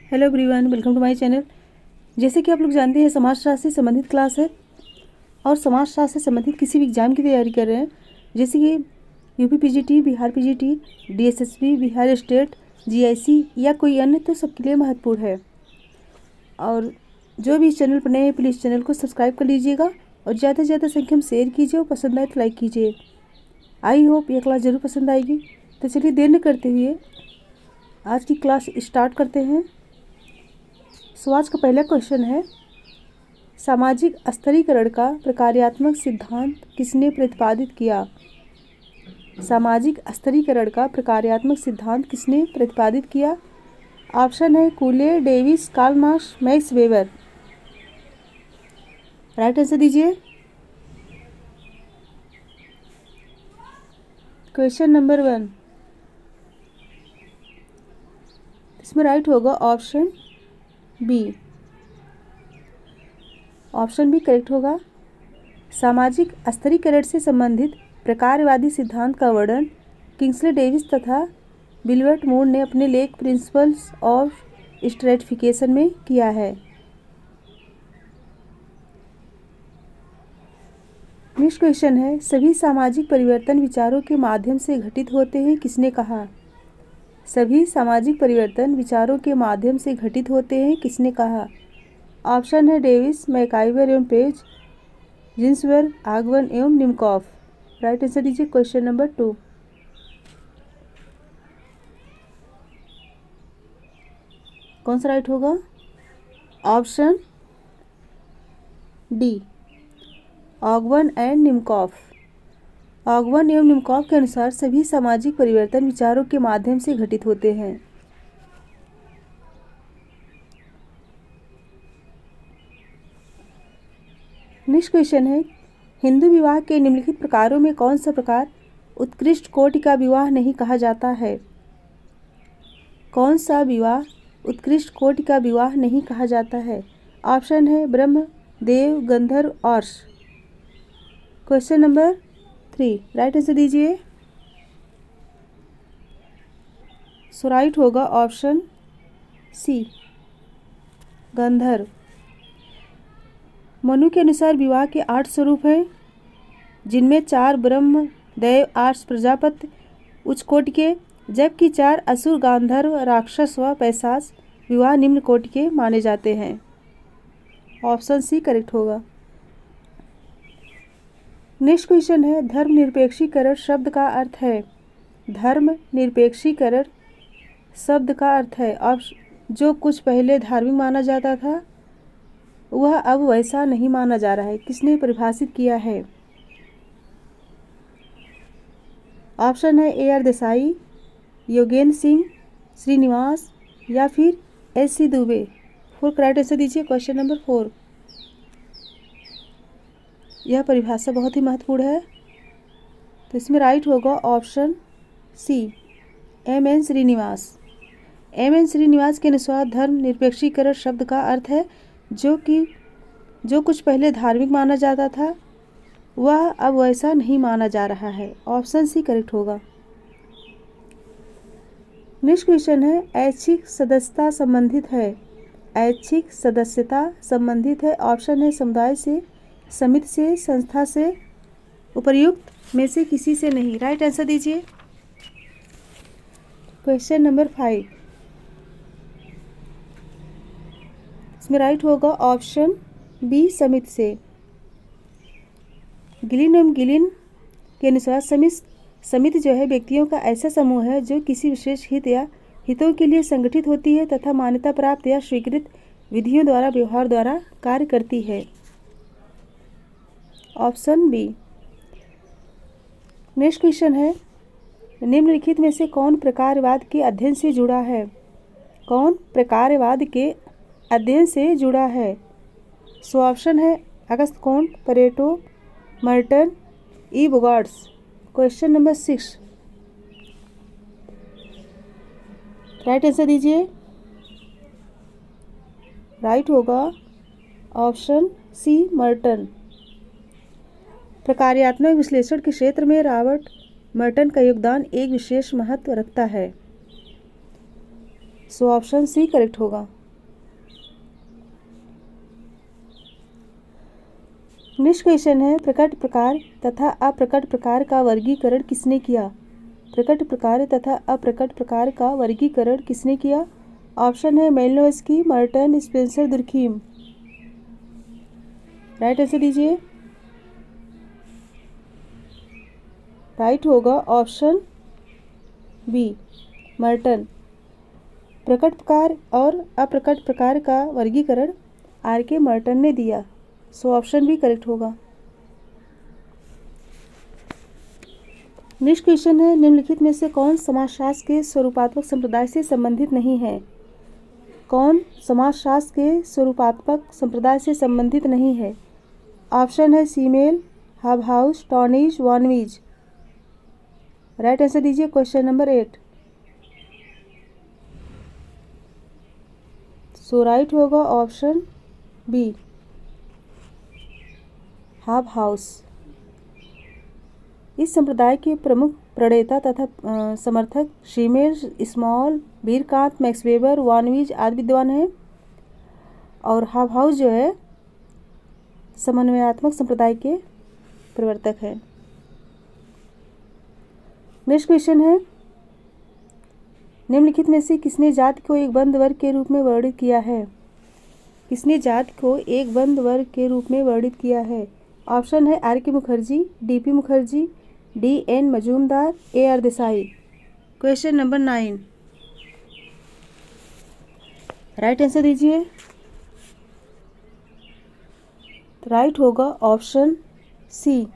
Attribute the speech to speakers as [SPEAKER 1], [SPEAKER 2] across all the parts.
[SPEAKER 1] Hello everyone, welcome to my channel. जैसे कि आप लोग जानते हैं, समाजशास्त्र से संबंधित क्लास है और समाजशास्त्र से संबंधित किसी भी एग्जाम की तैयारी कर रहे हैं, जैसे कि UP PGT, Bihar PGT, DSSB, Bihar state, GIC या कोई अन्य, तो सबके लिए महत्वपूर्ण है। और जो भी इस चैनल पर नए हैं, प्लीज़ चैनल को सब्सक्राइब कर लीजिएगा और ज़्यादा से ज़्यादा संख्या में शेयर कीजिए और पसंद आए तो लाइक कीजिए। आई होप यह क्लास ज़रूर पसंद आएगी। तो चलिए देर न करते हुए आज की क्लास स्टार्ट करते हैं। सो आज का पहला क्वेश्चन है, सामाजिक स्तरीकरण का प्रकार्यात्मक सिद्धांत किसने प्रतिपादित किया? सामाजिक स्तरीकरण का प्रकार्यात्मक सिद्धांत किसने प्रतिपादित किया? ऑप्शन है Cooley, Davis, Karl Marx, Max Weber. Right answer दीजिए। क्वेश्चन नंबर 1, इसमें राइट होगा option B. Option B correct होगा। सामाजिक स्तरीकरण से संबंधित प्रकारवादी सिद्धांत का वर्णन किंग्सले डेविस तथा विल्बर्ट मूर ने अपने लेख प्रिंसिपल्स ऑफ स्ट्रैटिफिकेशन में किया है। नेक्स्ट क्वेश्चन है, सभी सामाजिक परिवर्तन विचारों के माध्यम से घटित होते हैं, किसने कहा? सभी सामाजिक परिवर्तन विचारों के माध्यम से घटित होते हैं, किसने कहा? ऑप्शन है डेविस, मैकाइवर एवं पेज, जिन्सबर्ग, आगवन एवं निमकॉफ। राइट आंसर दीजिए। क्वेश्चन नंबर 2, कौन सा राइट होगा? Option D, Ogburn and Nimkoff. Ogburn एवं निमकॉफ के अनुसार सभी सामाजिक परिवर्तन विचारों के माध्यम से घटित होते हैं। नेक्स्ट क्वेश्चन है, हिंदू विवाह के निम्नलिखित प्रकारों में कौन सा प्रकार उत्कृष्ट कोटि का विवाह नहीं कहा जाता है? कौन सा विवाह उत्कृष्ट कोटि का विवाह नहीं कहा जाता है? ऑप्शन है ब्रह्म, देव, गंधर्व, अर्ष। क्वेश्चन नंबर 3, राइट आंसर दीजिए। सो राइट होगा ऑप्शन सी, गंधर्व। मनु के अनुसार विवाह के 8 स्वरूप हैं, जिनमें 4 ब्रह्म, देव, अर्ष, प्रजापति उच्च कोटि के, जबकि 4 असुर, गांधर्व, राक्षस व पैशाच विवाह निम्न कोटि के माने जाते हैं। ऑप्शन सी करेक्ट होगा। नेक्स्ट क्वेश्चन है, धर्मनिरपेक्षीकरण शब्द का अर्थ है? धर्मनिरपेक्षीकरण शब्द का अर्थ है, जो कुछ पहले धार्मिक माना जाता था वह अब वैसा नहीं माना जा रहा है, किसने परिभाषित किया है? ऑप्शन है ए आर देसाई, योगेंद्र सिंह, श्रीनिवास या फिर S C Dubey. 4 correct answer दीजिए। क्वेश्चन नंबर 4, यह परिभाषा बहुत ही महत्वपूर्ण है, तो इसमें राइट होगा option C, M N Srinivas. M N Srinivas के अनुसार धर्मनिरपेक्षीकरण शब्द का अर्थ है जो कुछ पहले धार्मिक माना जाता था वह अब वैसा नहीं माना जा रहा है। ऑप्शन सी करेक्ट होगा। नेक्स्ट क्वेश्चन है, ऐच्छिक सदस्यता संबंधित है? ऐच्छिक सदस्यता संबंधित है। ऑप्शन है समुदाय से, समिति से, संस्था से, उपर्युक्त में से किसी से नहीं। राइट आंसर दीजिए। क्वेश्चन नंबर 5, इसमें राइट होगा ऑप्शन बी, समिति से। गिलिन एवं गिलिन के अनुसार समिति जो है व्यक्तियों का ऐसा समूह है जो किसी विशेष हित या हितों के लिए संगठित होती है तथा मान्यता प्राप्त या स्वीकृत विधियों द्वारा, व्यवहार द्वारा कार्य करती है। Option B. नेक्स्ट क्वेश्चन है, निम्नलिखित में से कौन प्रकारवाद के अध्ययन से जुड़ा है? कौन प्रकारवाद के अध्ययन से जुड़ा है? सो ऑप्शन है Auguste Comte, Pareto, Merton, E Bogardus. Question number 6, right answer दीजिए। राइट होगा ऑप्शन सी, मर्टन। प्रकार्यात्मक विश्लेषण के क्षेत्र में रॉबर्ट मर्टन का योगदान एक विशेष महत्व रखता है। सो ऑप्शन सी करेक्ट होगा। नेक्स्ट क्वेश्चन है, प्रकट प्रकार तथा अप्रकट प्रकार का वर्गीकरण किसने किया? प्रकट प्रकार तथा अप्रकट प्रकार का वर्गीकरण किसने किया? ऑप्शन है Malinowski, Merton, Spencer, Durkheim. Right answer दीजिए। राइट होगा ऑप्शन बी, मर्टन। प्रकट प्रकार और अप्रकट प्रकार का वर्गीकरण आर के मर्टन ने दिया, सो ऑप्शन बी करेक्ट होगा। नेक्स्ट क्वेश्चन है, निम्नलिखित में से कौन समाजशास्त्र के स्वरूपात्मक संप्रदाय से संबंधित नहीं है? कौन समाजशास्त्र के स्वरूपात्मक संप्रदाय से संबंधित नहीं है? ऑप्शन है सीमेल, हाबहाउस, टॉनिज, वॉनवीज। राइट आंसर दीजिए क्वेश्चन नंबर 8। सो राइट होगा ऑप्शन बी, हाबहाउस। इस संप्रदाय के प्रमुख प्रणेता तथा समर्थक शीमेल, स्मॉल, बीरकांत, मैक्स वेबर, वॉनवीज आदि विद्वान हैं। और हाबहाउस जो है समन्वयात्मक संप्रदाय के प्रवर्तक हैं। नेक्स्ट क्वेश्चन है, निम्नलिखित में से किसने जाति को एक बंद वर्ग के रूप में वर्णित किया है? किसने जाति को एक बंद वर्ग के रूप में वर्णित किया है? ऑप्शन है R K Mukherjee, D P Mukherjee, D N Majumdar, A R Desai. Question number 9। Right answer दीजिए। राइट होगा option C,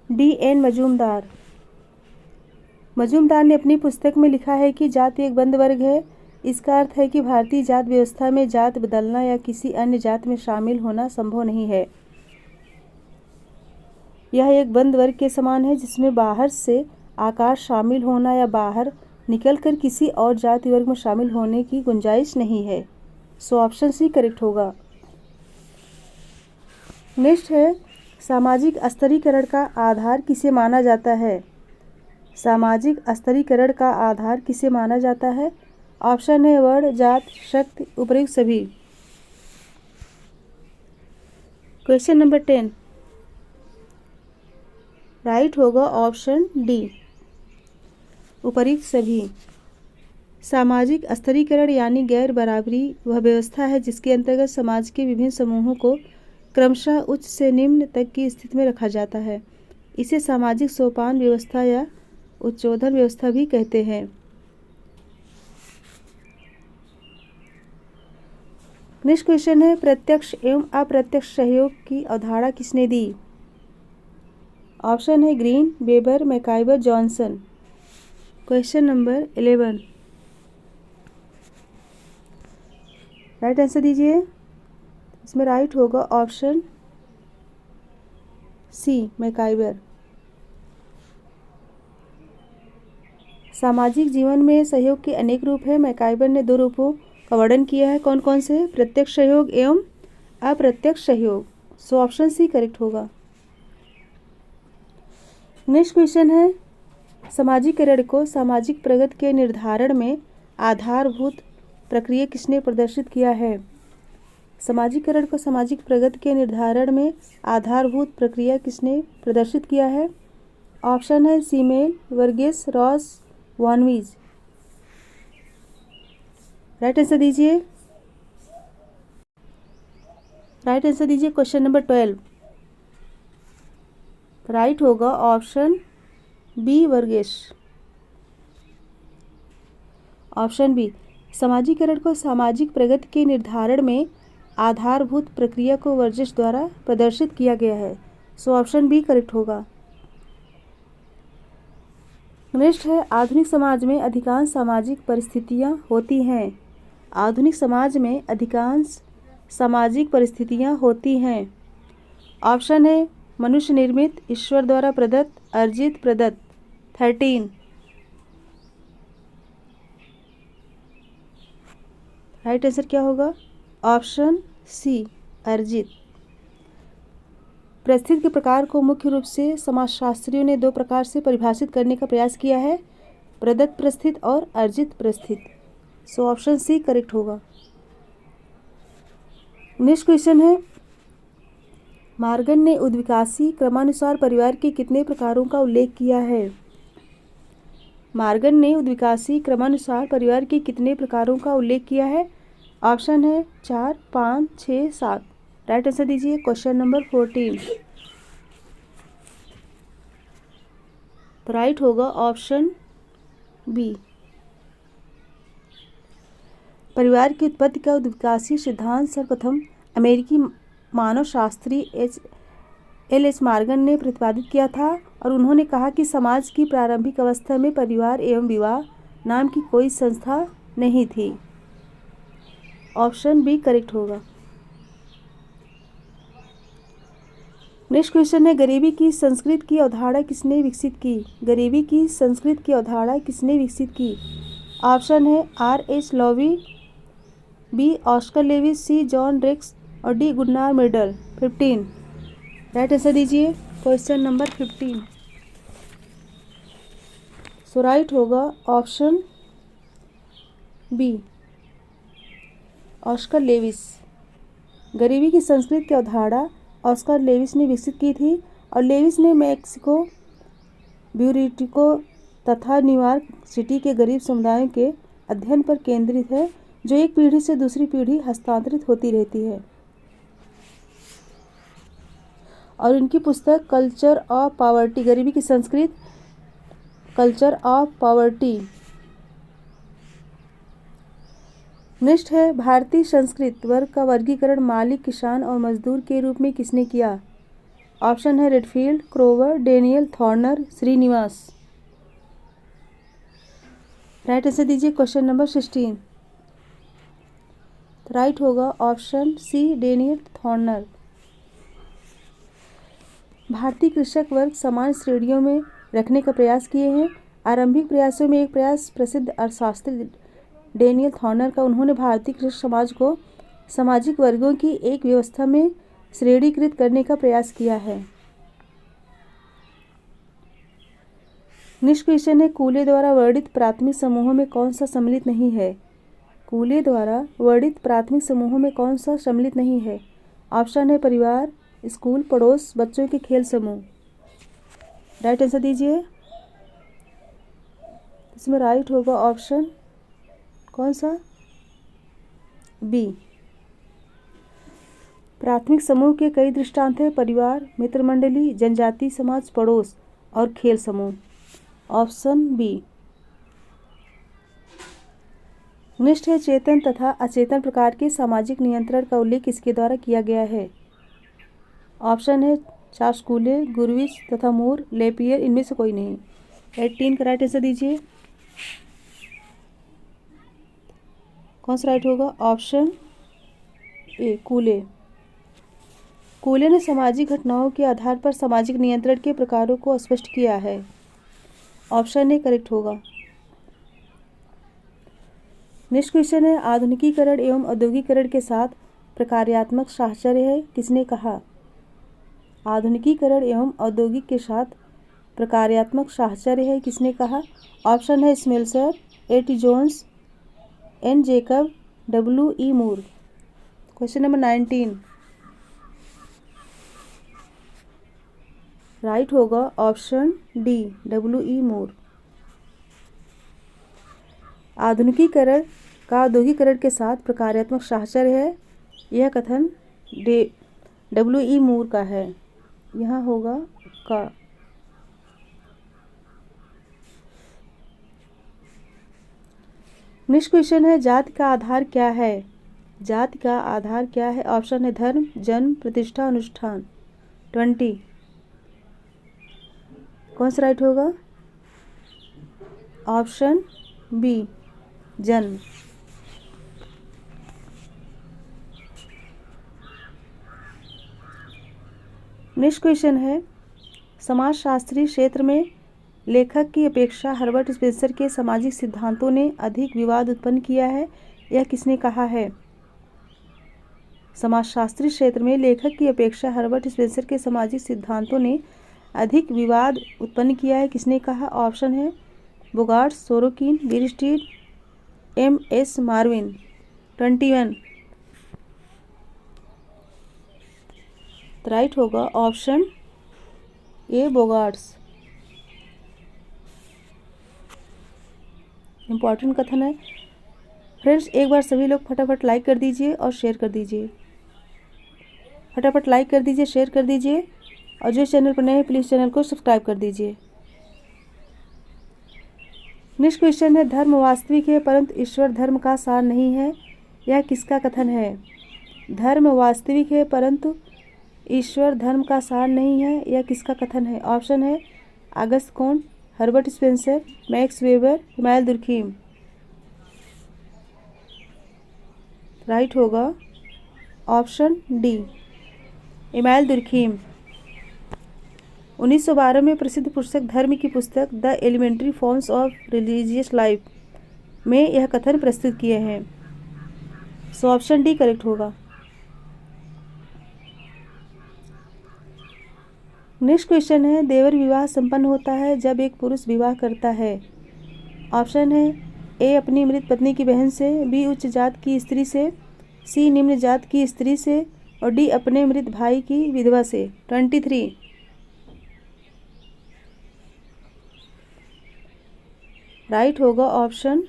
[SPEAKER 1] D N Majumdar. Majumdar ने अपनी पुस्तक में लिखा है कि जाति एक बंद वर्ग है। इसका अर्थ है कि भारतीय जात व्यवस्था में जात बदलना या किसी अन्य जात में शामिल होना संभव नहीं है। यह एक बंद वर्ग के समान है जिसमें बाहर से आकार शामिल होना या बाहर निकलकर किसी और जाति वर्ग में शामिल होने की गुंजाइश नहीं है। सो ऑप्शन सी करेक्ट होगा। नेक्स्ट है, सामाजिक स्तरीकरण का आधार किसे माना जाता है? सामाजिक स्तरीकरण का आधार किसे माना जाता है? ऑप्शन है वर्ण, जात, शक्ति, उपयुक्त सभी। Question number 10। राइट होगा ऑप्शन डी, उपयुक्त सभी। सामाजिक स्तरीकरण यानी गैर बराबरी वह व्यवस्था है जिसके अंतर्गत समाज के विभिन्न समूहों को क्रमशः उच्च से निम्न तक की स्थिति में रखा जाता है। इसे सामाजिक सोपान व्यवस्था या उच्चोद्धन व्यवस्था भी कहते हैं। नेक्स्ट क्वेश्चन है, प्रत्यक्ष एवं अप्रत्यक्ष सहयोग की अवधारणा किसने दी? ऑप्शन है Green, Weber, MacIver, Johnson. Question number 11। Right answer दीजिए। इसमें राइट होगा ऑप्शन सी, मैकाइबर। सामाजिक जीवन में सहयोग के अनेक रूप हैं। मैकाइबर ने 2 रूपों का वर्णन किया है। कौन कौन से? प्रत्यक्ष सहयोग एवं अप्रत्यक्ष सहयोग। सो ऑप्शन सी करेक्ट होगा। नेक्स्ट क्वेश्चन है, समाजीकरण को सामाजिक प्रगति के निर्धारण में आधारभूत प्रक्रिया किसने प्रदर्शित किया है? समाजीकरण को सामाजिक प्रगति के निर्धारण में आधारभूत प्रक्रिया किसने प्रदर्शित किया है? ऑप्शन है सीमेल, वर्गीस, रॉस, वॉनवीज। राइट आंसर दीजिए। राइट आंसर दीजिए क्वेश्चन नंबर 12। राइट होगा ऑप्शन बी, वर्गीस। ऑप्शन बी, समाजीकरण को सामाजिक प्रगति के निर्धारण में आधारभूत प्रक्रिया को वर्गीस द्वारा प्रदर्शित किया गया है। सो ऑप्शन बी करेक्ट होगा। नेक्स्ट है, आधुनिक समाज में अधिकांश सामाजिक परिस्थितियां होती हैं। आधुनिक समाज में अधिकांश सामाजिक परिस्थितियां होती हैं। ऑप्शन है मनुष्य निर्मित, ईश्वर द्वारा प्रदत्त, अर्जित, प्रदत्त। 13। राइट आंसर क्या होगा? ऑप्शन सी, अर्जित। परिस्थिति के प्रकार को मुख्य रूप से समाजशास्त्रियों ने 2 प्रकार से परिभाषित करने का प्रयास किया है, प्रदत्त परिस्थिति और अर्जित परिस्थिति। सो ऑप्शन सी करेक्ट होगा। नेक्स्ट क्वेश्चन है, मार्गन ने उद्विकासी क्रमानुसार परिवार के कितने प्रकारों का उल्लेख किया है? मार्गन ने उद्विकासी क्रमानुसार परिवार के कितने प्रकारों का उल्लेख किया है? ऑप्शन है 4, 5, 6, 7। राइट आंसर दीजिए। Question number 14। तो राइट होगा ऑप्शन बी। परिवार की उत्पत्ति का उद्विकासी सिद्धांत सर्वप्रथम अमेरिकी मानवशास्त्री एल.एच. मार्गन ने प्रतिपादित किया था और उन्होंने कहा कि समाज की प्रारंभिक अवस्था में परिवार एवं विवाह नाम की कोई संस्था नहीं थी। ऑप्शन बी करेक्ट होगा। नेक्स्ट क्वेश्चन है, गरीबी की संस्कृत की अवधारणा किसने विकसित की? गरीबी की संस्कृत की अवधारणा किसने विकसित की? ऑप्शन है R.H. Lowie, B Oscar Lewis, C John Rex और D Gunnar Myrdal. 15। Right answer दीजिए। Question number 15। सो राइट होगा ऑप्शन बी ऑस्कर लेविस। गरीबी की संस्कृति की अवधारणा ऑस्कर लेविस ने विकसित की थी और लेविस ने मैक्सिको, ब्यूरिको तथा न्यूयॉर्क सिटी के गरीब समुदायों के अध्ययन पर केंद्रित है जो एक पीढ़ी से दूसरी पीढ़ी हस्तांतरित होती रहती है। और इनकी पुस्तक कल्चर ऑफ पॉवर्टी, गरीबी की संस्कृति, कल्चर ऑफ पॉवर्टी। नेक्स्ट है, भारतीय संस्कृत वर्ग का वर्गीकरण मालिक, किसान और मजदूर के रूप में किसने किया? ऑप्शन है Redfield, Kroeber, Daniel, Thorner, Srinivas. Right answer दीजिए। Question number 16। राइट होगा ऑप्शन सी डेनियल थॉर्नर। भारतीय कृषक वर्ग समान श्रेणियों में रखने का प्रयास किए हैं। आरंभिक प्रयासों में एक प्रयास प्रसिद्ध अर्थशास्त्री डेनियल थॉर्नर का, उन्होंने भारतीय कृषक समाज को सामाजिक वर्गों की एक व्यवस्था में श्रेणीकृत करने का प्रयास किया है। नेक्स्ट क्वेश्चन है, कूले द्वारा वर्णित प्राथमिक समूहों में कौन सा सम्मिलित नहीं है? कूले द्वारा वर्णित प्राथमिक समूहों में कौन सा सम्मिलित नहीं है? ऑप्शन है परिवार, स्कूल, पड़ोस, बच्चों के खेल समूह। राइट आंसर दीजिए। इसमें राइट होगा ऑप्शन कौन सा? बी। प्राथमिक समूह के कई दृष्टांत हैं, परिवार, मित्र मंडली, जनजाति समाज, पड़ोस और खेल समूह। Option B. नेक्स्ट है, चेतन तथा अचेतन प्रकार के सामाजिक नियंत्रण का उल्लेख किसके द्वारा किया गया है? ऑप्शन है चार्ल्स कूले, गुरविच तथा मूर, लेपियर, इनमें से कोई नहीं। 18 का राइट आंसर दीजिए। कौन सा राइट होगा? Option A कूले। कूले ने सामाजिक घटनाओं के आधार पर सामाजिक नियंत्रण के प्रकारों को स्पष्ट किया है। ऑप्शन ए करेक्ट होगा। नेक्स्ट क्वेश्चन है, आधुनिकीकरण एवं औद्योगिकीकरण के साथ प्रकार्यात्मक साहचर्य है किसने कहा? आधुनिकीकरण एवं औद्योगिक के साथ प्रकार्यात्मक साहचर्य है किसने कहा? ऑप्शन है Smelser, A T. Jones, N. Jacob, W.E. Moore. Question number 19। Right होगा ऑप्शन डी W.E. मूर। आधुनिकीकरण का औद्योगिकरण के साथ प्रकार्यात्मक साहचर्य है, यह कथन W.E. मूर का है। यहाँ होगा का। नेक्स्ट क्वेश्चन है, जाति का आधार क्या है? जाति का आधार क्या है? ऑप्शन है धर्म, जन्म, प्रतिष्ठा, अनुष्ठान। 20। कौन सा राइट होगा? ऑप्शन बी जन्म। नेक्स्ट क्वेश्चन है, समाजशास्त्री क्षेत्र में लेखक की अपेक्षा हर्बर्ट स्पेंसर के सामाजिक सिद्धांतों ने अधिक विवाद उत्पन्न किया है, यह किसने कहा है? समाजशास्त्री क्षेत्र में लेखक की अपेक्षा हर्बर्ट स्पेंसर के सामाजिक सिद्धांतों ने अधिक विवाद उत्पन्न किया है, किसने कहा? ऑप्शन है बोगार्ट, सोरोकिन, बीरस्टीड, M.S. मार्विन। 21। तो राइट होगा ऑप्शन ए बोगार्ट्स। इम्पॉर्टेंट कथन है। फ्रेंड्स एक बार सभी लोग फटाफट लाइक कर दीजिए और शेयर कर दीजिए। फटाफट लाइक कर दीजिए, शेयर कर दीजिए और जो चैनल पर नए हैं प्लीज़ चैनल को सब्सक्राइब कर दीजिए। नेक्स्ट क्वेश्चन है, धर्म वास्तविक है परंतु ईश्वर धर्म का सार नहीं है, यह किसका कथन है? धर्म वास्तविक है परंतु ईश्वर धर्म का सार नहीं है, यह किसका कथन है? ऑप्शन है Auguste Comte, Herbert Spencer, Max Weber, Emmanuel Durkheim. Right होगा ऑप्शन डी, इमानुएल दुर्खीम। 1912 में प्रसिद्ध पुस्तक धर्म की पुस्तक the elementary forms of religious life में यह कथन प्रस्तुत किए हैं। सो ऑप्शन डी करेक्ट होगा। नेक्स्ट क्वेश्चन है, देवर विवाह संपन्न होता है जब एक पुरुष विवाह करता है। ऑप्शन है ए अपनी मृत पत्नी की बहन से, बी उच्च जात की स्त्री से, सी निम्न जात की स्त्री से और डी अपने मृत भाई की विधवा से। 23। राइट होगा ऑप्शन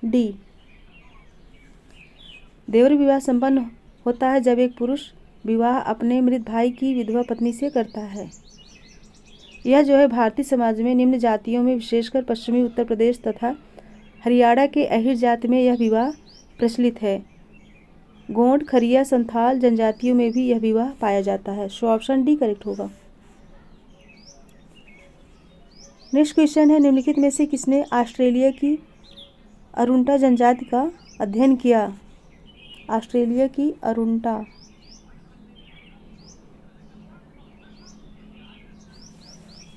[SPEAKER 1] डी, देवर विवाह संपन्न होता है जब एक पुरुष विवाह अपने मृत भाई की विधवा पत्नी से करता है। यह जो है भारतीय समाज में निम्न जातियों में विशेषकर पश्चिमी उत्तर प्रदेश तथा हरियाणा के अहिर जाति में यह विवाह प्रचलित है। गोंड, खरिया, संथाल जनजातियों में भी यह विवाह पाया जाता है। सो ऑप्शन डी करेक्ट होगा। नेक्स्ट क्वेश्चन है, निम्नलिखित में से किसने ऑस्ट्रेलिया की अरुंटा जनजाति का अध्ययन किया? ऑस्ट्रेलिया की अरुंटा।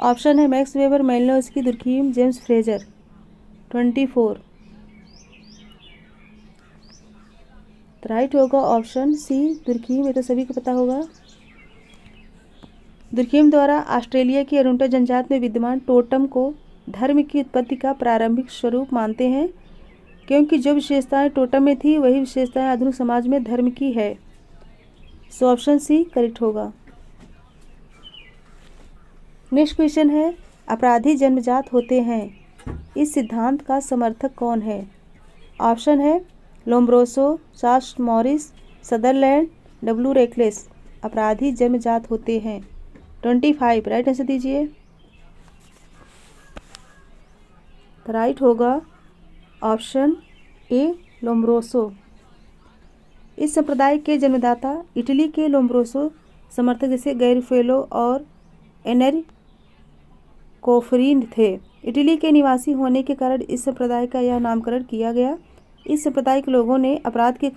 [SPEAKER 1] ऑप्शन है Max Weber, Malinowski, Durkheim, James Frazer. 24। Right होगा ऑप्शन सी, दुर्खीम। ये तो सभी को पता होगा। दुर्खीम द्वारा ऑस्ट्रेलिया की अरुंटा जनजाति में विद्यमान टोटम को धर्म की उत्पत्ति का प्रारंभिक स्वरूप मानते हैं, क्योंकि जो विशेषताएं टोटम में थी वही विशेषताएं आधुनिक समाज में धर्म की है। सो ऑप्शन सी करेक्ट होगा। नेक्स्ट क्वेश्चन है, अपराधी जन्मजात होते हैं, इस सिद्धांत का समर्थक कौन है? ऑप्शन है Lombroso, Charles Morris, Sutherland, W reckless. अपराधी जन्मजात होते हैं। 25। राइट आंसर दीजिए। राइट होगा ऑप्शन ए, लोम्ब्रोसो। इस संप्रदाय के जन्मदाता इटली के लोम्ब्रोसो समर्थक जैसे गैरिफेलो और एनर कोफरीन थे। इटली के निवासी होने के कारण इस संप्रदाय का यह नामकरण किया गया। इस संप्रदाय के लोगों ने अपराध के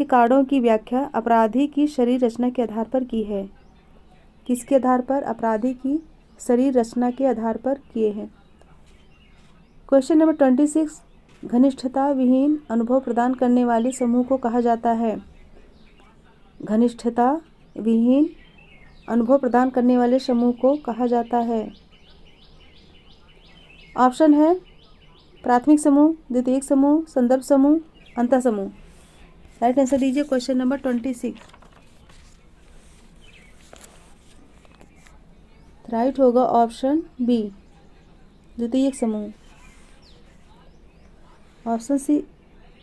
[SPEAKER 1] कारणों की व्याख्या अपराधी की शरीर रचना के आधार पर की है। किसके आधार पर? अपराधी की शरीर रचना के आधार पर किए हैं। क्वेश्चन नंबर 26, घनिष्ठता विहीन अनुभव प्रदान करने वाले समूह को कहा जाता है? घनिष्ठता विहीन अनुभव प्रदान करने वाले समूह को कहा जाता है। ऑप्शन है प्राथमिक समूह, द्वितीयक समूह, संदर्भ समूह, अंतः समूह। राइट आंसर दीजिए क्वेश्चन नंबर 26। राइट होगा ऑप्शन बी, द्वितीयक समूह।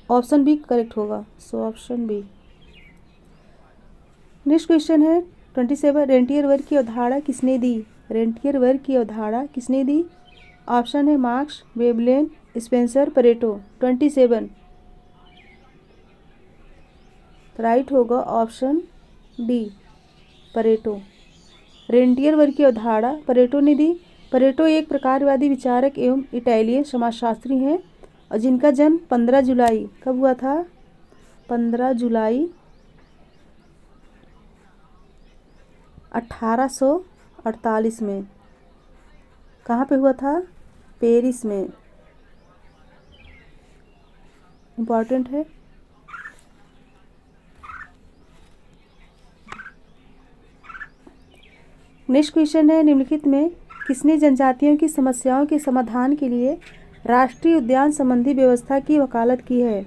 [SPEAKER 1] ऑप्शन बी करेक्ट होगा। So option B. Next question है 27, रेंटियर वर्ग की अवधारणा किसने दी? रेंटियर वर्ग की अवधारणा किसने दी? ऑप्शन है marks, Veblen, Spencer, Pareto. 27। Right होगा ऑप्शन डी, परेटो। रेंटियर वर्ग की अवधारणा परेटो ने दी। परेटो एक प्रकारवादी विचारक एवं इटालियन समाजशास्त्री हैं और जिनका जन्म 15 जुलाई कब हुआ था? 15 जुलाई 1848 में। कहाँ पे हुआ था? पेरिस में। इम्पॉर्टेंट है। नेक्स्ट क्वेश्चन है, निम्नलिखित में किसने जनजातियों की समस्याओं के समाधान के लिए राष्ट्रीय उद्यान संबंधी व्यवस्था की वकालत की है?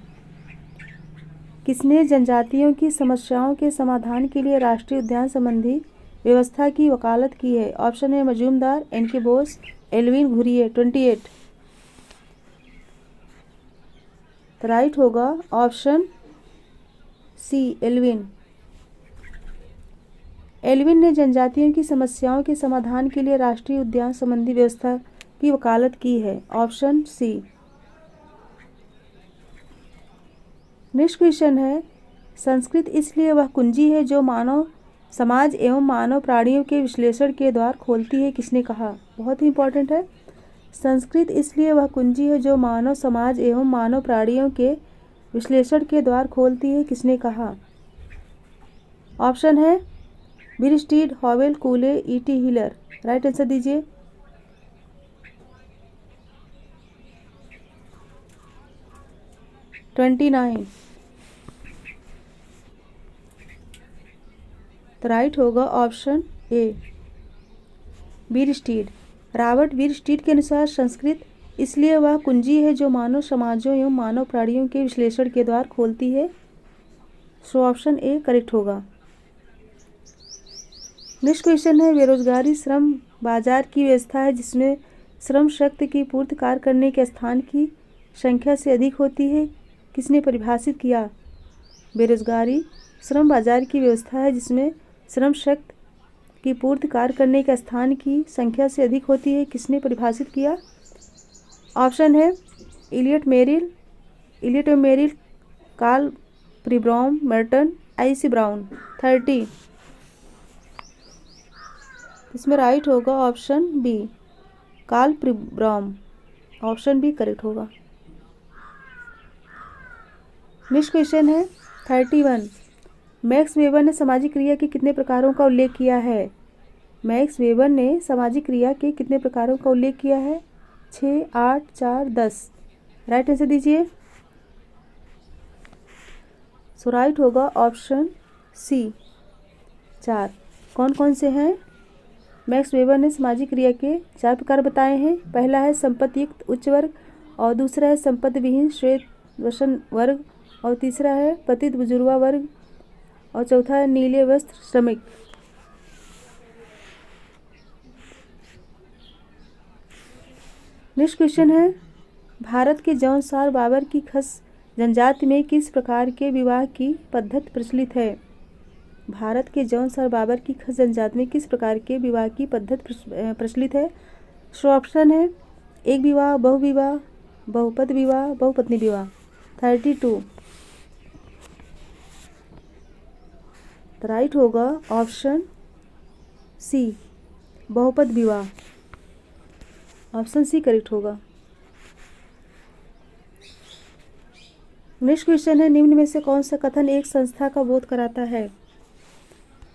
[SPEAKER 1] किसने जनजातियों की समस्याओं के समाधान के लिए राष्ट्रीय उद्यान संबंधी व्यवस्था की वकालत की है? ऑप्शन है मजूमदार, एन.के. बोस, एल्विन घुरिये। 28। तो राइट होगा ऑप्शन सी, एल्विन। एल्विन ने जनजातियों की समस्याओं के समाधान के लिए राष्ट्रीय उद्यान संबंधी व्यवस्था की वकालत की है। Option C. नेक्स्ट क्वेश्चन है, संस्कृत इसलिए वह कुंजी है जो मानव समाज एवं मानव प्राणियों के विश्लेषण के द्वार खोलती है, किसने कहा? बहुत ही इंपॉर्टेंट है। संस्कृत इसलिए वह कुंजी है जो मानव समाज एवं मानव प्राणियों के विश्लेषण के द्वार खोलती है, किसने कहा? ऑप्शन है बिरस्टीड, हॉवेल, कूले, ई.टी. हिलर। राइट आंसर दीजिए। ट्वेंटी 29। तो राइट होगा ऑप्शन ए, बिरस्टीड। रॉबर्ट बिरस्टीड के अनुसार संस्कृत इसलिए वह कुंजी है जो मानव समाजों एवं मानव प्राणियों के विश्लेषण के द्वार खोलती है। सो ऑप्शन ए करेक्ट होगा। नेक्स्ट क्वेश्चन है, बेरोजगारी श्रम बाजार की व्यवस्था है जिसमें श्रम शक्ति की पूर्ति कार्य करने के स्थान की संख्या से अधिक होती है, किसने परिभाषित किया? बेरोजगारी श्रम बाजार की व्यवस्था है जिसमें श्रम शक्ति की पूर्ति कार्य करने के स्थान की संख्या से अधिक होती है, किसने परिभाषित किया? ऑप्शन है Elliott Merrill, Karl Pribram, Merton, I C. Brown. 30। इसमें राइट होगा option B, Karl Pribram. Option B correct होगा। नेक्स्ट क्वेश्चन है 31। मैक्स वेबर ने सामाजिक क्रिया के कितने प्रकारों का उल्लेख किया है? मैक्स वेबर ने सामाजिक क्रिया के कितने प्रकारों का उल्लेख किया है? 6, 8, 4, 10। राइट आंसर दीजिए। सो राइट होगा ऑप्शन सी, 4। कौन कौन से हैं? मैक्स वेबर ने सामाजिक क्रिया के 4 प्रकार बताए हैं। पहला है संपत्तियुक्त उच्च वर्ग, और दूसरा है संपत्ति विहीन श्वेत वसन वर्ग, और तीसरा है पतित बुजुर्गा वर्ग, और चौथा है नीले वस्त्र श्रमिक। नेक्स्ट क्वेश्चन है, भारत के जौनसार बाबर की खस जनजाति में किस प्रकार के विवाह की पद्धति प्रचलित है? भारत के जौनसार बाबर की खस जनजाति में किस प्रकार के विवाह की पद्धति प्रचलित है? सो ऑप्शन है एक विवाह, बहुविवाह, बहुपद विवाह, बहुपत्नी विवाह। 32। तो राइट होगा ऑप्शन सी, बहुपद विवाह। ऑप्शन सी करेक्ट होगा। नेक्स्ट क्वेश्चन है, निम्न में से कौन सा कथन एक संस्था का बोध कराता है?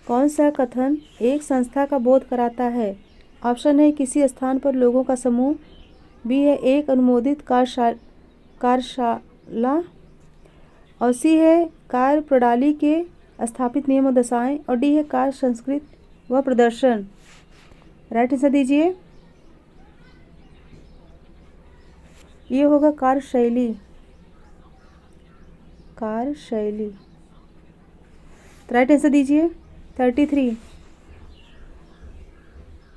[SPEAKER 1] कौन सा कथन एक संस्था का बोध कराता है? ऑप्शन है किसी स्थान पर लोगों का समूह, बी है एक अनुमोदित कार्यशाला, और सी है कार्य प्रणाली के स्थापित नियम और दशाएं, और डी है कार्य संस्कृति व प्रदर्शन। राइट आंसर दीजिए। ये होगा कार्यशैली। राइट आंसर दीजिए। 33।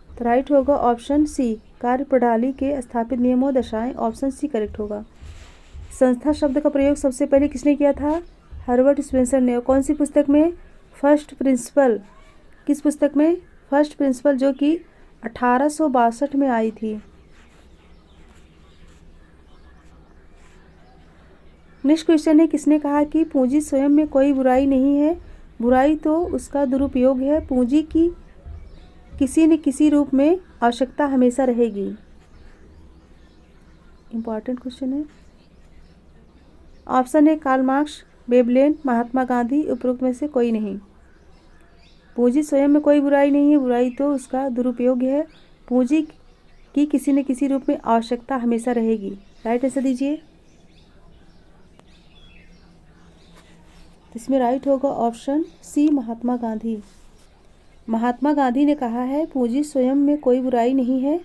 [SPEAKER 1] तो राइट होगा ऑप्शन सी, कार्य प्रणाली के स्थापित नियमों दशाएं। ऑप्शन सी करेक्ट होगा। संस्था शब्द का प्रयोग सबसे पहले किसने किया था? हर्बर्ट स्पेंसर ने। कौन सी पुस्तक में? First principle. किस पुस्तक में? फर्स्ट प्रिंसिपल, जो कि 1862 में आई थी। नेक्स्ट क्वेश्चन है, किसने कहा कि पूंजी स्वयं में कोई बुराई नहीं है, बुराई तो उसका दुरुपयोग है। पूंजी की किसी न किसी रूप में आवश्यकता हमेशा रहेगी। इंपॉर्टेंट क्वेश्चन है। ऑप्शन है Karl Marx, Veblen, Mahatma Gandhi, उपरोक्त में से कोई नहीं। पूंजी स्वयं में कोई बुराई नहीं है, बुराई तो उसका दुरुपयोग है। पूंजी की किसी न किसी रूप में आवश्यकता हमेशा रहेगी। राइट आंसर दीजिए। इसमें राइट होगा ऑप्शन सी, महात्मा गांधी। महात्मा गांधी ने कहा है पूंजी स्वयं में कोई बुराई नहीं है,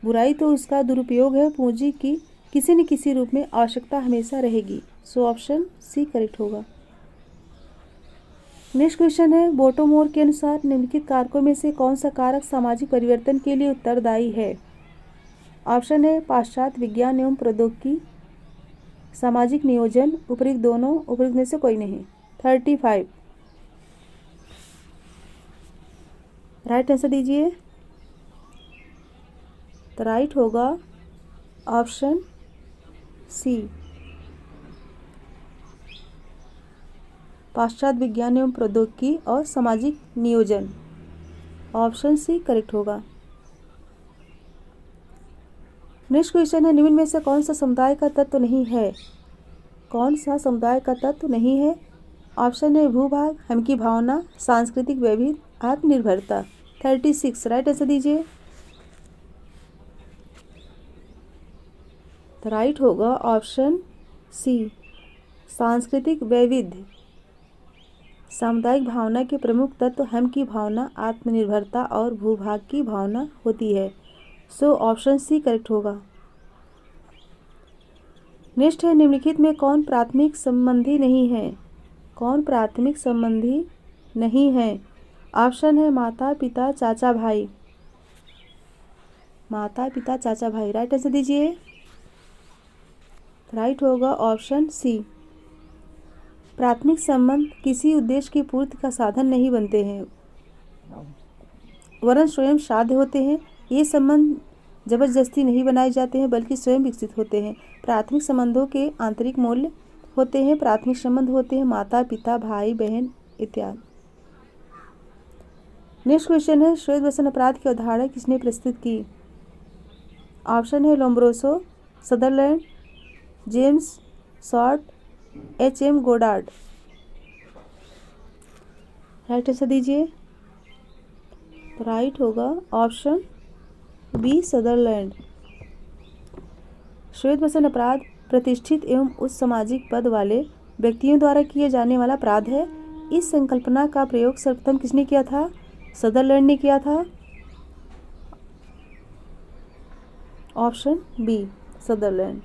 [SPEAKER 1] बुराई तो उसका दुरुपयोग है। पूंजी की किसी न किसी रूप में आवश्यकता हमेशा रहेगी। सो ऑप्शन सी करेक्ट होगा। नेक्स्ट क्वेश्चन है, बोटोमोर के अनुसार निम्नलिखित कारकों में से कौन सा कारक सामाजिक परिवर्तन के लिए उत्तरदायी है? ऑप्शन है पाश्चात्य विज्ञान एवं प्रौद्योगिकी, सामाजिक नियोजन, उपयुक्त दोनों, उपयुक्त में से कोई नहीं। 35 राइट आंसर दीजिए। तो राइट होगा ऑप्शन सी, पाश्चात्य विज्ञान एवं प्रौद्योगिकी और सामाजिक नियोजन। ऑप्शन सी करेक्ट होगा। नेक्स्ट क्वेश्चन है, निम्न में से कौन सा समुदाय का तत्व नहीं है? कौन सा समुदाय का तत्व नहीं है? ऑप्शन है भूभाग, हम की भावना, सांस्कृतिक वैविध्य, आत्मनिर्भरता। 36 राइट आंसर दीजिए। तो राइट होगा ऑप्शन सी, सांस्कृतिक वैविध्य। सामुदायिक भावना के प्रमुख तत्व हम की भावना, आत्मनिर्भरता और भूभाग की भावना होती है। सो ऑप्शन सी करेक्ट होगा। नेक्स्ट है, निम्नलिखित में कौन प्राथमिक संबंधी नहीं है? कौन प्राथमिक संबंधी नहीं है? ऑप्शन है माता पिता चाचा भाई। माता पिता चाचा भाई राइट आंसर दीजिए। राइट होगा ऑप्शन सी, प्राथमिक संबंध किसी उद्देश्य की पूर्ति का साधन नहीं बनते हैं, वरन स्वयं साध्य होते हैं। ये संबंध जबरदस्ती नहीं बनाए जाते हैं बल्कि स्वयं विकसित होते हैं। प्राथमिक संबंधों के आंतरिक मूल्य होते हैं। प्राथमिक संबंध होते हैं माता पिता भाई बहन इत्यादि। नेक्स्ट क्वेश्चन है, श्वेत वसन अपराध की अवधारणा किसने प्रस्तुत की? ऑप्शन है Lombroso, Sutherland, James short, H.M. Goddard. Right answer दीजिए। राइट होगा ऑप्शन बी, सदरलैंड। श्वेत वसन अपराध प्रतिष्ठित एवं उच्च सामाजिक पद वाले व्यक्तियों द्वारा किए जाने वाला अपराध है। इस संकल्पना का प्रयोग सर्वप्रथम किसने किया था? सदरलैंड ने किया था। Option B, Sutherland.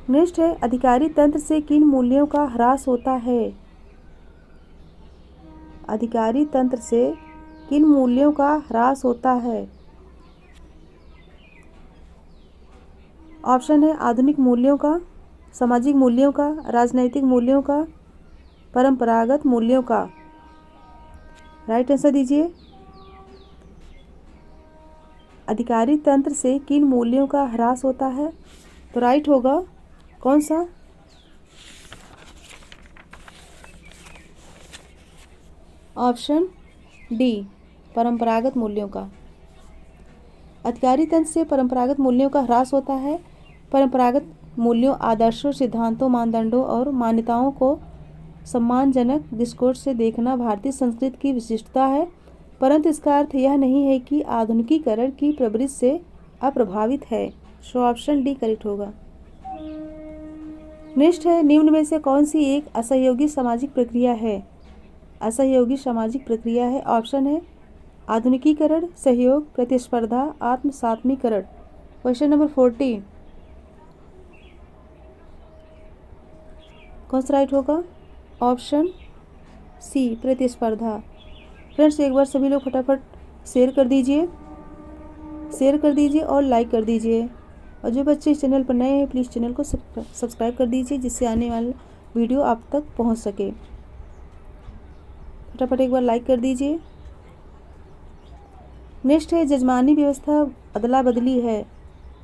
[SPEAKER 1] नेक्स्ट है, अधिकारी तंत्र से किन मूल्यों का ह्रास होता है? अधिकारी तंत्र से किन मूल्यों का ह्रास होता है? ऑप्शन है आधुनिक मूल्यों का, सामाजिक मूल्यों का, राजनैतिक मूल्यों का, परंपरागत मूल्यों का। राइट आंसर दीजिए। अधिकारी तंत्र से किन मूल्यों का ह्रास होता है? तो राइट होगा कौन सा? ऑप्शन डी, परंपरागत मूल्यों का। अधिकारी तंत्र से परंपरागत मूल्यों का ह्रास होता है। परंपरागत मूल्यों, आदर्शों, सिद्धांतों, मानदंडों और मान्यताओं को सम्मानजनक दृष्टिकोण से देखना भारतीय संस्कृति की विशिष्टता है, परंतु इसका अर्थ यह नहीं है कि आधुनिकीकरण की प्रवृत्ति से अप्रभावित है। सो ऑप्शन डी करेक्ट होगा। नेक्स्ट है, निम्न में से कौन सी एक असहयोगी सामाजिक प्रक्रिया है? असहयोगी सामाजिक प्रक्रिया है। ऑप्शन है आधुनिकीकरण, सहयोग, प्रतिस्पर्धा, आत्मसात्मीकरण। क्वेश्चन नंबर 40 कौन सा राइट होगा? ऑप्शन सी, प्रतिस्पर्धा। फ्रेंड्स एक बार सभी लोग फटाफट शेयर कर दीजिए, और लाइक कर दीजिए। और जो बच्चे इस चैनल पर नए हैं प्लीज़ चैनल को सब्सक्राइब कर दीजिए, जिससे आने वाला वीडियो आप तक पहुंच सके। फटाफट एक बार लाइक कर दीजिए। नेक्स्ट है, जजमानी व्यवस्था अदला बदली है।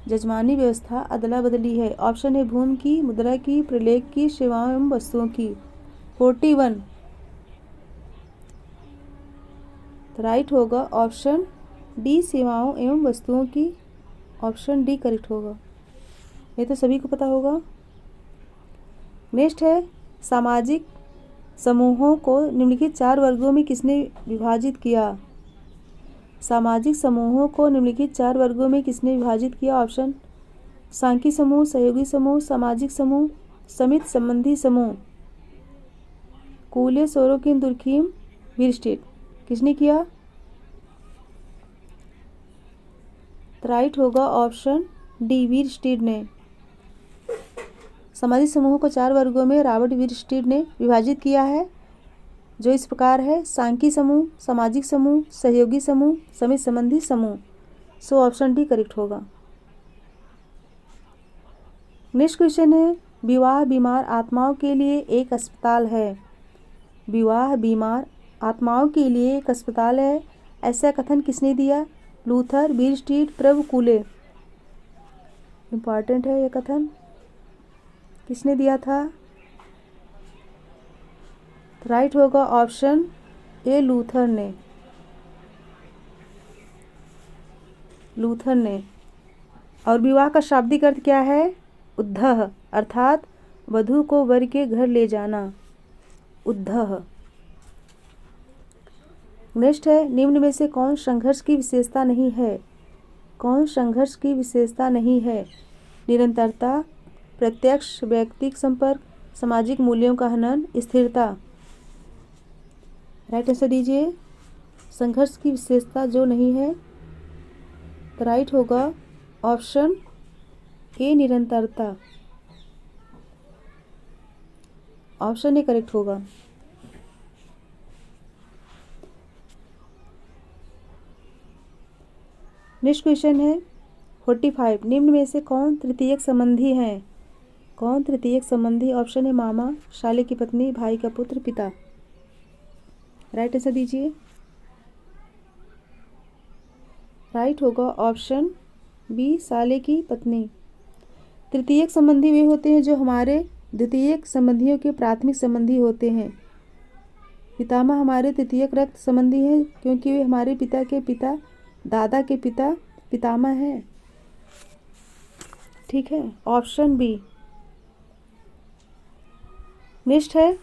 [SPEAKER 1] जजमानी व्यवस्था अदला बदली है। ऑप्शन है भूमि की, मुद्रा की, प्रलेख की, सेवाओं एवं वस्तुओं की। 41 राइट होगा ऑप्शन डी, सेवाओं एवं वस्तुओं की। ऑप्शन डी करेक्ट होगा, ये तो सभी को पता होगा। नेक्स्ट है, सामाजिक समूहों को निम्नलिखित 4 वर्गों में किसने विभाजित किया? सामाजिक समूहों को निम्नलिखित 4 वर्गों में किसने विभाजित किया? ऑप्शन सांख्यिक समूह, सहयोगी समूह, सामाजिक समूह, समिति संबंधी समूह। कूले, सोरोकिन, दुर्खीम, वीरस्टेट। किसने किया? राइट होगा ऑप्शन डी, वीरस्टेट ने। सामाजिक समूहों को 4 वर्गों में रॉबर्ट वीरस्टेट ने विभाजित किया है। जो इस प्रकार है: सांख्यिकी समूह, सामाजिक समूह, सहयोगी समूह, समय संबंधी समूह। सो ऑप्शन डी करेक्ट होगा। नेक्स्ट क्वेश्चन है: विवाह बीमार आत्माओं के लिए एक अस्पताल है। विवाह बीमार आत्माओं के लिए एक अस्पताल है, ऐसा कथन किसने दिया? लूथर, बील स्ट्रीट, प्रभु कूले। इम्पॉर्टेंट है यह कथन, किसने दिया था? राइट होगा ऑप्शन ए, लूथर ने। लूथर ने। और विवाह का शाब्दिक अर्थ क्या है? उद्धह, अर्थात वधू को वर के घर ले जाना। उद्धह। नेक्स्ट है: निम्न में से कौन संघर्ष की विशेषता नहीं है? कौन संघर्ष की विशेषता नहीं है? निरंतरता, प्रत्यक्ष व्यक्तिक संपर्क, सामाजिक मूल्यों का हनन, स्थिरता। राइट आंसर दीजिए। संघर्ष की विशेषता जो नहीं है, तो राइट होगा ऑप्शन ए, निरंतरता। ऑप्शन ए करेक्ट होगा। नेक्स्ट क्वेश्चन है 45। निम्न में से कौन तृतीयक संबंधी हैं? कौन तृतीयक संबंधी? ऑप्शन है मामा, साले की पत्नी, भाई का पुत्र, पिता। राइट आंसर दीजिए। राइट होगा ऑप्शन बी, साले की पत्नी। तृतीयक संबंधी वे होते हैं जो हमारे द्वितीयक संबंधियों के प्राथमिक संबंधी होते हैं। पितामह हमारे तृतीयक रक्त संबंधी हैं क्योंकि वे हमारे पिता के पिता, दादा के पिता, पितामह हैं। ठीक है, ऑप्शन बी। नेक्स्ट है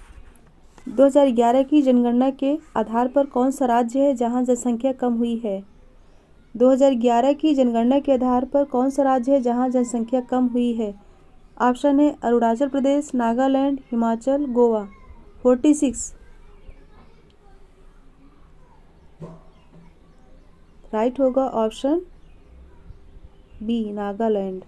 [SPEAKER 1] 2011 की जनगणना के आधार पर कौन सा राज्य है जहां जनसंख्या कम हुई है? 2011 की जनगणना के आधार पर कौन सा राज्य है जहां जनसंख्या कम हुई है? ऑप्शन है अरुणाचल प्रदेश, नागालैंड, हिमाचल, गोवा। 46। राइट होगा ऑप्शन बी, नागालैंड।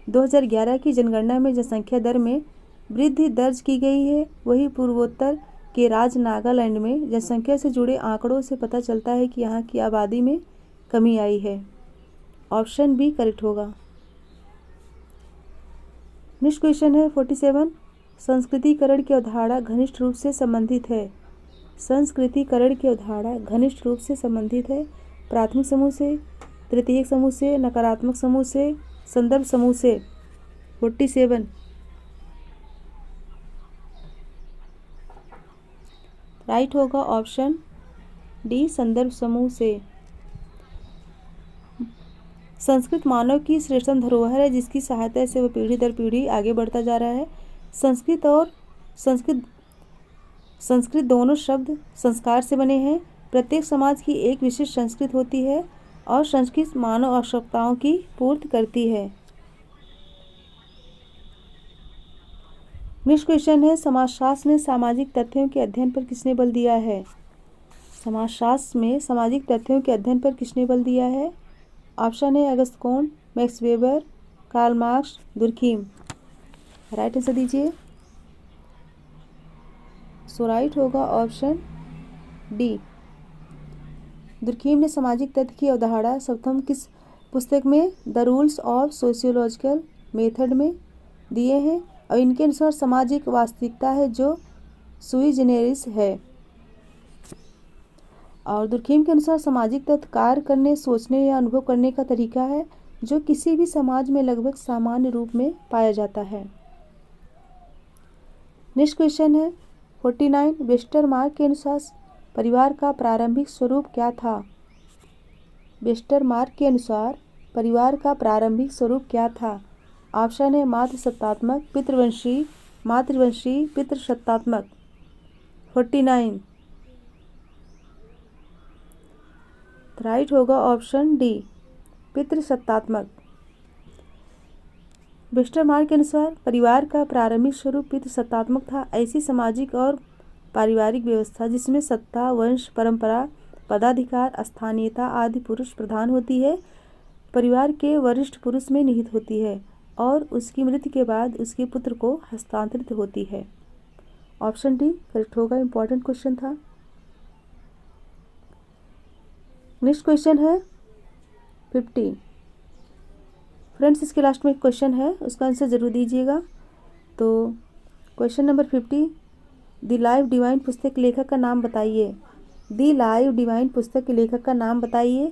[SPEAKER 1] 2011 की जनगणना में जनसंख्या दर में वृद्धि दर्ज की गई है। वही पूर्वोत्तर के राज्य नागालैंड में जनसंख्या से जुड़े आंकड़ों से पता चलता है कि यहाँ की आबादी में कमी आई है। ऑप्शन बी करेक्ट होगा। नेक्स्ट क्वेश्चन है 47। संस्कृतिकरण की अवधारणा घनिष्ठ रूप से संबंधित है। संस्कृतिकरण की अवधारणा घनिष्ठ रूप से संबंधित है प्राथमिक समूह से, तृतीयक समूह से, नकारात्मक समूह से, संदर्भ समूह से। 47। राइट होगा ऑप्शन डी, संदर्भ समूह से। संस्कृत मानव की श्रेष्ठतम धरोहर है जिसकी सहायता से वह पीढ़ी दर पीढ़ी आगे बढ़ता जा रहा है। संस्कृत और संस्कृत दोनों शब्द संस्कार से बने हैं। प्रत्येक समाज की एक विशिष्ट संस्कृत होती है और संस्कृत मानव आवश्यकताओं की पूर्ति करती है। नेक्स्ट क्वेश्चन है समाजशास्त्र में सामाजिक तथ्यों के अध्ययन पर किसने बल दिया है? समाजशास्त्र में सामाजिक तथ्यों के अध्ययन पर किसने बल दिया है? ऑप्शन है Auguste Comte, Max Weber, Karl Marx, Durkheim. Right answer दीजिए। सो राइट होगा ऑप्शन डी। दुर्खीम ने सामाजिक तथ्य की अवधारणा सर्वप्रथम किस पुस्तक में? The rules of sociological method में दिए हैं और इनके अनुसार समाज एक वास्तविकता है जो सुई जेनेरिस है। और दुर्खीम के अनुसार सामाजिक तथ्य कार्य करने, सोचने या अनुभव करने का तरीका है जो किसी भी समाज में लगभग सामान्य रूप में पाया जाता है। नेक्स्ट क्वेश्चन है 49। वेस्टरमार्क के अनुसार परिवार का प्रारंभिक स्वरूप क्या था? वेस्टरमार्क के अनुसार परिवार का प्रारंभिक स्वरूप क्या था? ऑप्शन है मातृसत्तात्मक, पितृवंशी, मातृवंशी, पितृसत्तात्मक। 49। राइट होगा ऑप्शन डी, पितृसत्तात्मक। वेस्टरमार्क के अनुसार परिवार का प्रारंभिक स्वरूप पितृसत्तात्मक था। ऐसी सामाजिक और पारिवारिक व्यवस्था जिसमें सत्ता, वंश, परंपरा, पदाधिकार, स्थानीयता आदि पुरुष प्रधान होती है, परिवार के वरिष्ठ पुरुष में निहित होती है और उसकी मृत्यु के बाद उसके पुत्र को हस्तांतरित होती है। ऑप्शन डी करेक्ट होगा, इम्पॉर्टेंट क्वेश्चन था। नेक्स्ट क्वेश्चन है 50। फ्रेंड्स इसके लास्ट में एक क्वेश्चन है, उसका आंसर ज़रूर दीजिएगा। तो question number 50, the live divine पुस्तक के लेखक का नाम बताइए। द लाइव डिवाइन पुस्तक के लेखक का नाम बताइए।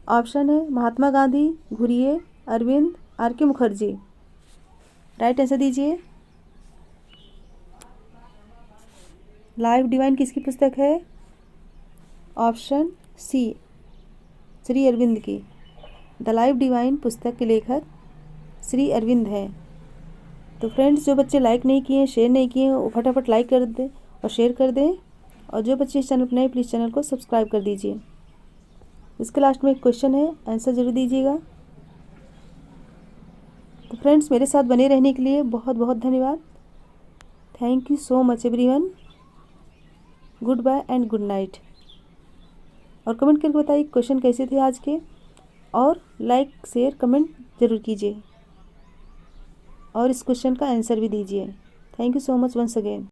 [SPEAKER 1] ऑप्शन है Mahatma Gandhi, Ghurye, Arvind, are K Mukherjee. Right answer दीजिए। लाइव डिवाइन किसकी पुस्तक है? ऑप्शन सी श्री अरविंद की। द लाइव डिवाइन पुस्तक के लेखक श्री अरविंद हैं। तो फ्रेंड्स जो बच्चे लाइक नहीं किए हैं, शेयर नहीं किए हैं, वो फटाफट लाइक कर दें और शेयर कर दें। और जो बच्चे इस चैनल पर नए, प्लीज़ चैनल को सब्सक्राइब कर दीजिए। इसके लास्ट में एक क्वेश्चन है, आंसर जरूर दीजिएगा। तो फ्रेंड्स मेरे साथ बने रहने के लिए बहुत बहुत धन्यवाद। Thank you so much everyone. Good bye and good night. और कमेंट करके बताइए क्वेश्चन कैसे थे आज के, और लाइक शेयर कमेंट ज़रूर कीजिए और इस क्वेश्चन का आंसर भी दीजिए। Thank you so much once again.